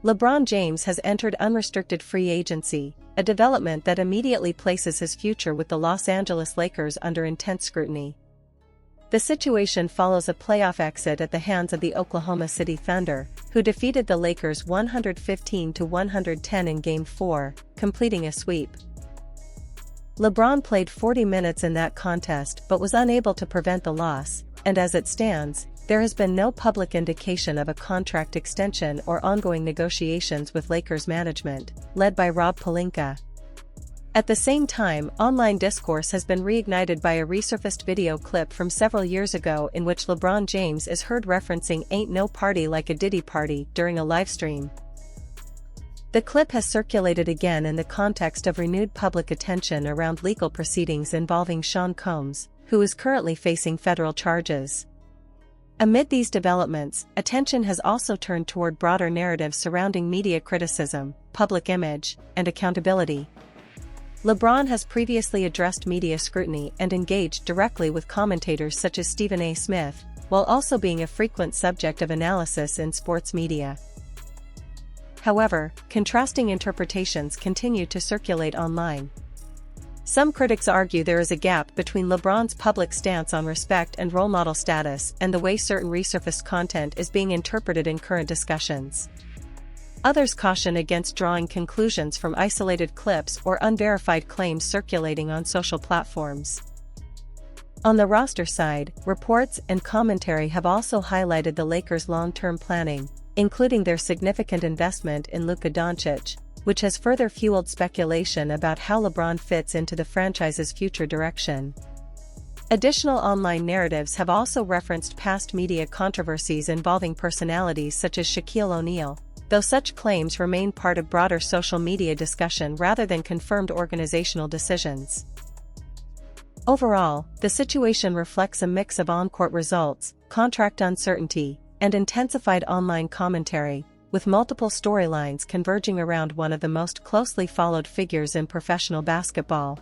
LeBron James has entered unrestricted free agency, a development that immediately places his future with the Los Angeles Lakers under intense scrutiny. The situation follows a playoff exit at the hands of the Oklahoma City Thunder, who defeated the Lakers 115-110 in Game 4, completing a sweep. LeBron played 40 minutes in that contest but was unable to prevent the loss, and as it stands, there has been no public indication of a contract extension or ongoing negotiations with Lakers management, led by Rob Pelinka. At the same time, online discourse has been reignited by a resurfaced video clip from several years ago in which LeBron James is heard referencing "Ain't no party like a Diddy party" during a livestream. The clip has circulated again in the context of renewed public attention around legal proceedings involving Sean Combs, who is currently facing federal charges. Amid these developments, attention has also turned toward broader narratives surrounding media criticism, public image, and accountability. LeBron has previously addressed media scrutiny and engaged directly with commentators such as Stephen A. Smith, while also being a frequent subject of analysis in sports media. However, contrasting interpretations continue to circulate online. Some critics argue there is a gap between LeBron's public stance on respect and role model status and the way certain resurfaced content is being interpreted in current discussions. Others caution against drawing conclusions from isolated clips or unverified claims circulating on social platforms. On the roster side, reports and commentary have also highlighted the Lakers' long-term planning, including their significant investment in Luka Doncic, which has further fueled speculation about how LeBron fits into the franchise's future direction. Additional online narratives have also referenced past media controversies involving personalities such as Shaquille O'Neal, though such claims remain part of broader social media discussion rather than confirmed organizational decisions. Overall, the situation reflects a mix of on-court results, contract uncertainty, and intensified online commentary, with multiple storylines converging around one of the most closely followed figures in professional basketball.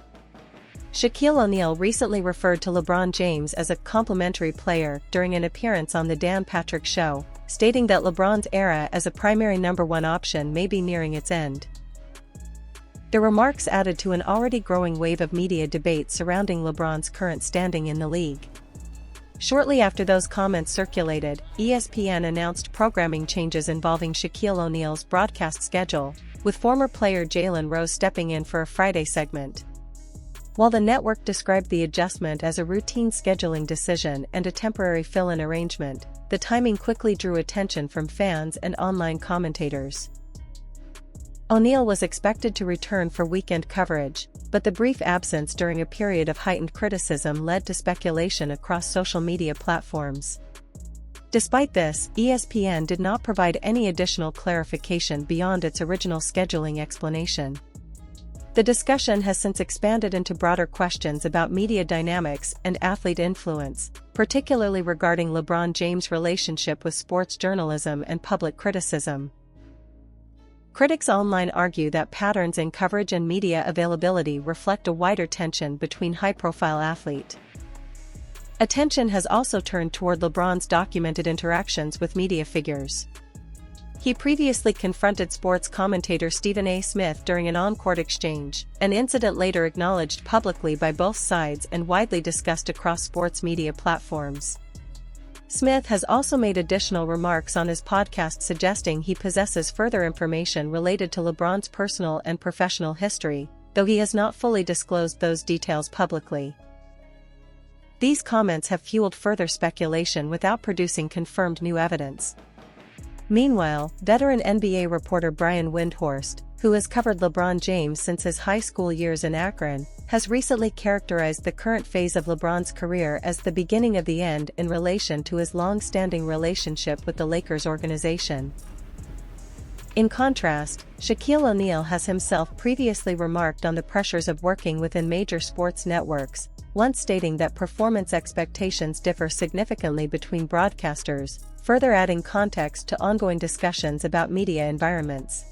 Shaquille O'Neal recently referred to LeBron James as a complimentary player during an appearance on The Dan Patrick Show, stating that LeBron's era as a primary number one option may be nearing its end. The remarks added to an already growing wave of media debate surrounding LeBron's current standing in the league. Shortly after those comments circulated, ESPN announced programming changes involving Shaquille O'Neal's broadcast schedule, with former player Jalen Rose stepping in for a Friday segment. While the network described the adjustment as a routine scheduling decision and a temporary fill-in arrangement, the timing quickly drew attention from fans and online commentators. O'Neal was expected to return for weekend coverage, but the brief absence during a period of heightened criticism led to speculation across social media platforms. Despite this, ESPN did not provide any additional clarification beyond its original scheduling explanation. The discussion has since expanded into broader questions about media dynamics and athlete influence, particularly regarding LeBron James' relationship with sports journalism and public criticism. Critics online argue that patterns in coverage and media availability reflect a wider tension between high-profile athletes. Attention has also turned toward LeBron's documented interactions with media figures. He previously confronted sports commentator Stephen A. Smith during an on-court exchange, an incident later acknowledged publicly by both sides and widely discussed across sports media platforms. Smith has also made additional remarks on his podcast suggesting he possesses further information related to LeBron's personal and professional history, though he has not fully disclosed those details publicly. These comments have fueled further speculation without producing confirmed new evidence. Meanwhile, veteran NBA reporter Brian Windhorst, who has covered LeBron James since his high school years in Akron, has recently characterized the current phase of LeBron's career as the beginning of the end in relation to his long-standing relationship with the Lakers organization. In contrast, Shaquille O'Neal has himself previously remarked on the pressures of working within major sports networks, once stating that performance expectations differ significantly between broadcasters, further adding context to ongoing discussions about media environments.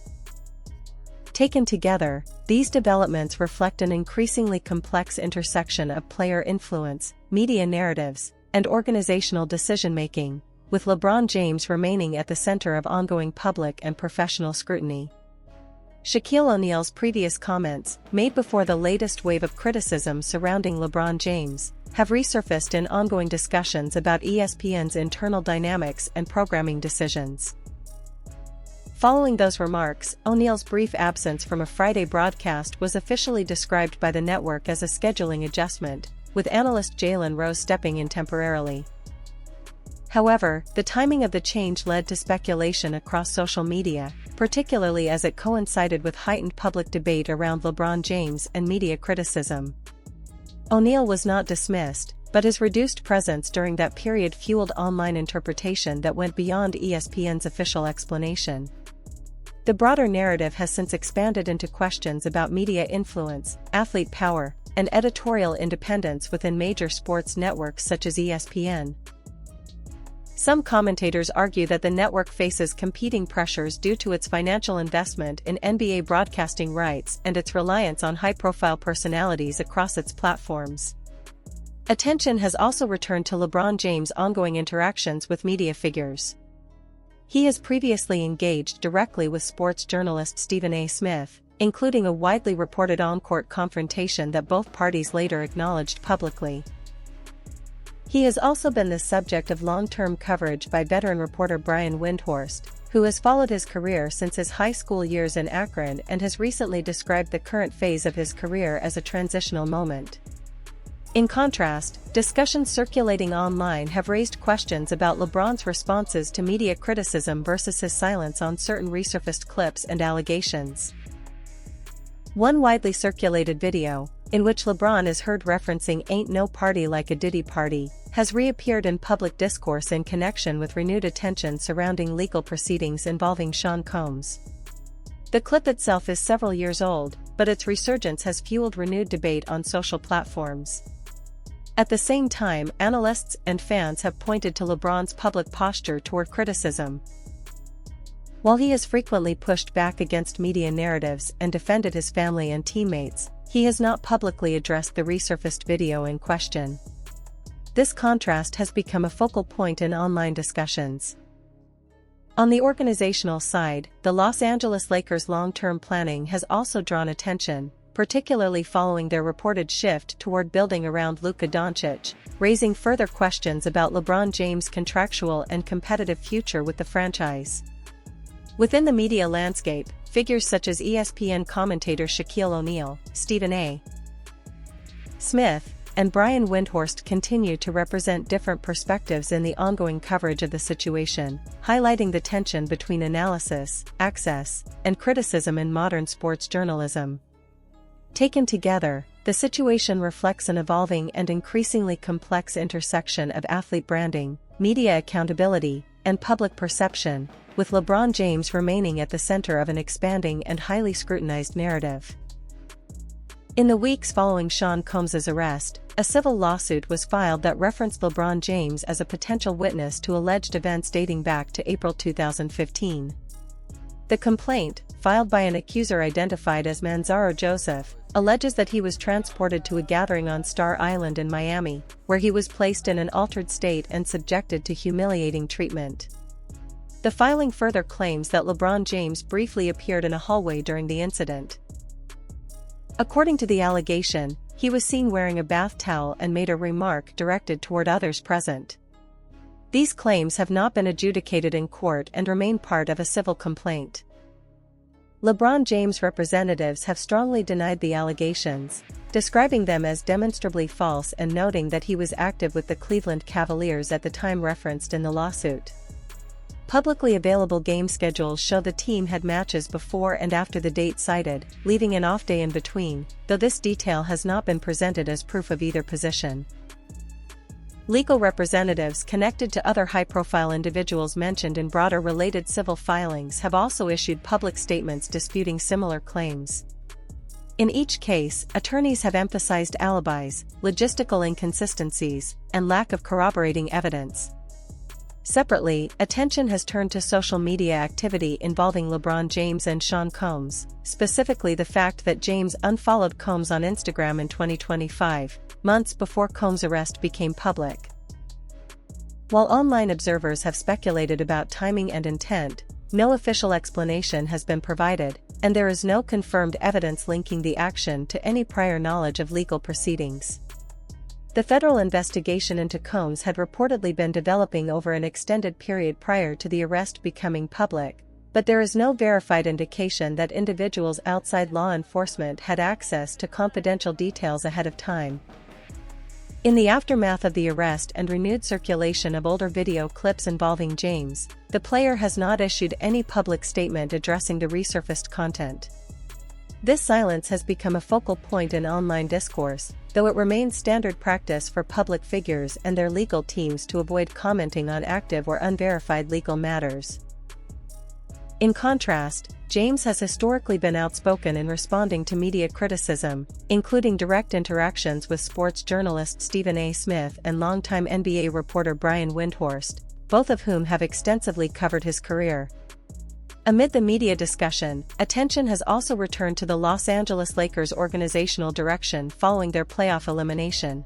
Taken together, these developments reflect an increasingly complex intersection of player influence, media narratives, and organizational decision-making, with LeBron James remaining at the center of ongoing public and professional scrutiny. Shaquille O'Neal's previous comments, made before the latest wave of criticism surrounding LeBron James, have resurfaced in ongoing discussions about ESPN's internal dynamics and programming decisions. Following those remarks, O'Neal's brief absence from a Friday broadcast was officially described by the network as a scheduling adjustment, with analyst Jalen Rose stepping in temporarily. However, the timing of the change led to speculation across social media, particularly as it coincided with heightened public debate around LeBron James and media criticism. O'Neal was not dismissed, but his reduced presence during that period fueled online interpretation that went beyond ESPN's official explanation. The broader narrative has since expanded into questions about media influence, athlete power, and editorial independence within major sports networks such as ESPN. Some commentators argue that the network faces competing pressures due to its financial investment in NBA broadcasting rights and its reliance on high-profile personalities across its platforms. Attention has also returned to LeBron James' ongoing interactions with media figures. He has previously engaged directly with sports journalist Stephen A. Smith, including a widely reported on-court confrontation that both parties later acknowledged publicly. He has also been the subject of long-term coverage by veteran reporter Brian Windhorst, who has followed his career since his high school years in Akron and has recently described the current phase of his career as a transitional moment. In contrast, discussions circulating online have raised questions about LeBron's responses to media criticism versus his silence on certain resurfaced clips and allegations. One widely circulated video, in which LeBron is heard referencing "Ain't no party like a Diddy party," has reappeared in public discourse in connection with renewed attention surrounding legal proceedings involving Sean Combs. The clip itself is several years old, but its resurgence has fueled renewed debate on social platforms. At the same time, analysts and fans have pointed to LeBron's public posture toward criticism. While he has frequently pushed back against media narratives and defended his family and teammates, he has not publicly addressed the resurfaced video in question. This contrast has become a focal point in online discussions. On the organizational side, the Los Angeles Lakers' long-term planning has also drawn attention, particularly following their reported shift toward building around Luka Doncic, raising further questions about LeBron James' contractual and competitive future with the franchise. Within the media landscape, figures such as ESPN commentator Shaquille O'Neal, Stephen A. Smith, and Brian Windhorst continue to represent different perspectives in the ongoing coverage of the situation, highlighting the tension between analysis, access, and criticism in modern sports journalism. Taken together, the situation reflects an evolving and increasingly complex intersection of athlete branding, media accountability, and public perception, with LeBron James remaining at the center of an expanding and highly scrutinized narrative. In the weeks following Sean Combs' arrest, a civil lawsuit was filed that referenced LeBron James as a potential witness to alleged events dating back to April 2015. The complaint, filed by an accuser identified as Manzaro Joseph, alleges that he was transported to a gathering on Star Island in Miami, where he was placed in an altered state and subjected to humiliating treatment. The filing further claims that LeBron James briefly appeared in a hallway during the incident. According to the allegation, he was seen wearing a bath towel and made a remark directed toward others present. These claims have not been adjudicated in court and remain part of a civil complaint. LeBron James representatives have strongly denied the allegations, describing them as demonstrably false and noting that he was active with the Cleveland Cavaliers at the time referenced in the lawsuit. Publicly available game schedules show the team had matches before and after the date cited, leaving an off day in between, though this detail has not been presented as proof of either position. Legal representatives connected to other high-profile individuals mentioned in broader related civil filings have also issued public statements disputing similar claims. In each case, attorneys have emphasized alibis, logistical inconsistencies, and lack of corroborating evidence. Separately, attention has turned to social media activity involving LeBron James and Sean Combs, specifically the fact that James unfollowed Combs on Instagram in 2025, months before Combs' arrest became public. While online observers have speculated about timing and intent, no official explanation has been provided, and there is no confirmed evidence linking the action to any prior knowledge of legal proceedings. The federal investigation into Combs had reportedly been developing over an extended period prior to the arrest becoming public, but there is no verified indication that individuals outside law enforcement had access to confidential details ahead of time. In the aftermath of the arrest and renewed circulation of older video clips involving James, the player has not issued any public statement addressing the resurfaced content. This silence has become a focal point in online discourse, though it remains standard practice for public figures and their legal teams to avoid commenting on active or unverified legal matters. In contrast, James has historically been outspoken in responding to media criticism, including direct interactions with sports journalist Stephen A. Smith and longtime NBA reporter Brian Windhorst, both of whom have extensively covered his career. Amid the media discussion, attention has also returned to the Los Angeles Lakers' organizational direction following their playoff elimination.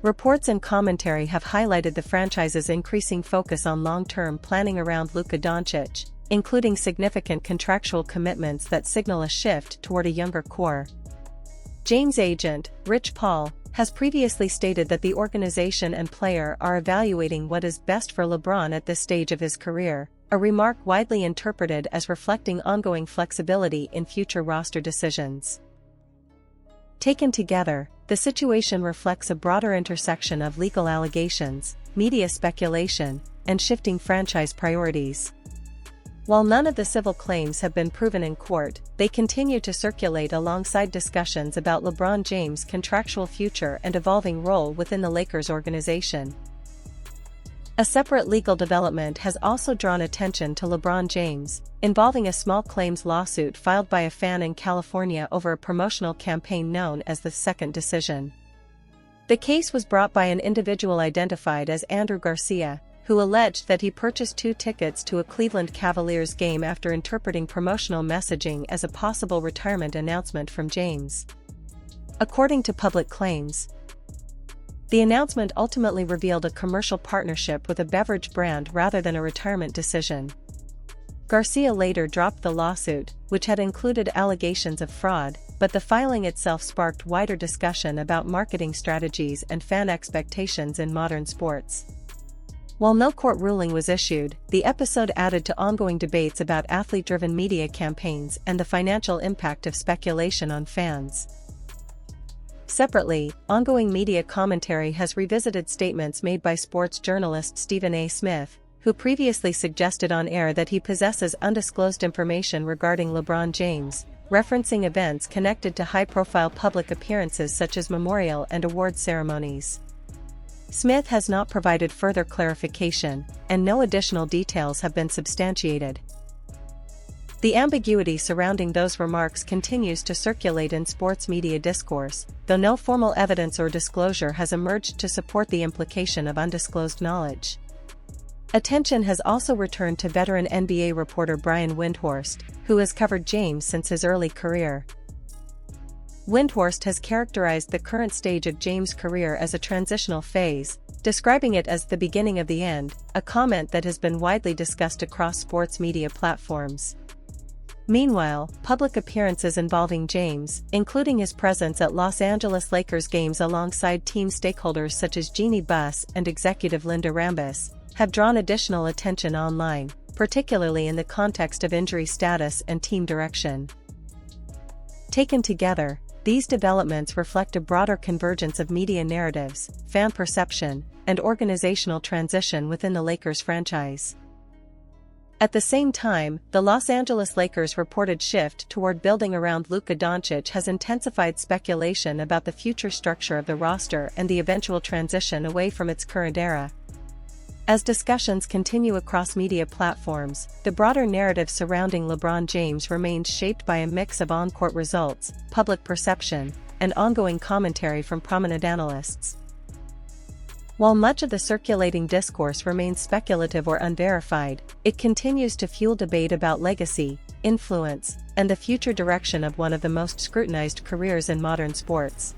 Reports and commentary have highlighted the franchise's increasing focus on long-term planning around Luka Doncic, including significant contractual commitments that signal a shift toward a younger core. James' agent, Rich Paul, has previously stated that the organization and player are evaluating what is best for LeBron at this stage of his career, a remark widely interpreted as reflecting ongoing flexibility in future roster decisions. Taken together, the situation reflects a broader intersection of legal allegations, media speculation, and shifting franchise priorities. While none of the civil claims have been proven in court, they continue to circulate alongside discussions about LeBron James' contractual future and evolving role within the Lakers organization. A separate legal development has also drawn attention to LeBron James, involving a small claims lawsuit filed by a fan in California over a promotional campaign known as the Second Decision. The case was brought by an individual identified as Andrew Garcia, who alleged that he purchased 2 tickets to a Cleveland Cavaliers game after interpreting promotional messaging as a possible retirement announcement from James. According to public claims, the announcement ultimately revealed a commercial partnership with a beverage brand rather than a retirement decision. Garcia later dropped the lawsuit, which had included allegations of fraud, but the filing itself sparked wider discussion about marketing strategies and fan expectations in modern sports. While no court ruling was issued, the episode added to ongoing debates about athlete-driven media campaigns and the financial impact of speculation on fans. Separately, ongoing media commentary has revisited statements made by sports journalist Stephen A. Smith, who previously suggested on air that he possesses undisclosed information regarding LeBron James, referencing events connected to high-profile public appearances such as memorial and award ceremonies. Smith has not provided further clarification, and no additional details have been substantiated. The ambiguity surrounding those remarks continues to circulate in sports media discourse, though no formal evidence or disclosure has emerged to support the implication of undisclosed knowledge. Attention has also returned to veteran NBA reporter Brian Windhorst, who has covered James since his early career. Windhorst has characterized the current stage of James' career as a transitional phase, describing it as the beginning of the end, a comment that has been widely discussed across sports media platforms. Meanwhile, public appearances involving James, including his presence at Los Angeles Lakers games alongside team stakeholders such as Jeannie Buss and executive Linda Rambis, have drawn additional attention online, particularly in the context of injury status and team direction. Taken together, these developments reflect a broader convergence of media narratives, fan perception, and organizational transition within the Lakers franchise. At the same time, the Los Angeles Lakers' reported shift toward building around Luka Doncic has intensified speculation about the future structure of the roster and the eventual transition away from its current era. As discussions continue across media platforms, the broader narrative surrounding LeBron James remains shaped by a mix of on-court results, public perception, and ongoing commentary from prominent analysts. While much of the circulating discourse remains speculative or unverified, it continues to fuel debate about legacy, influence, and the future direction of one of the most scrutinized careers in modern sports.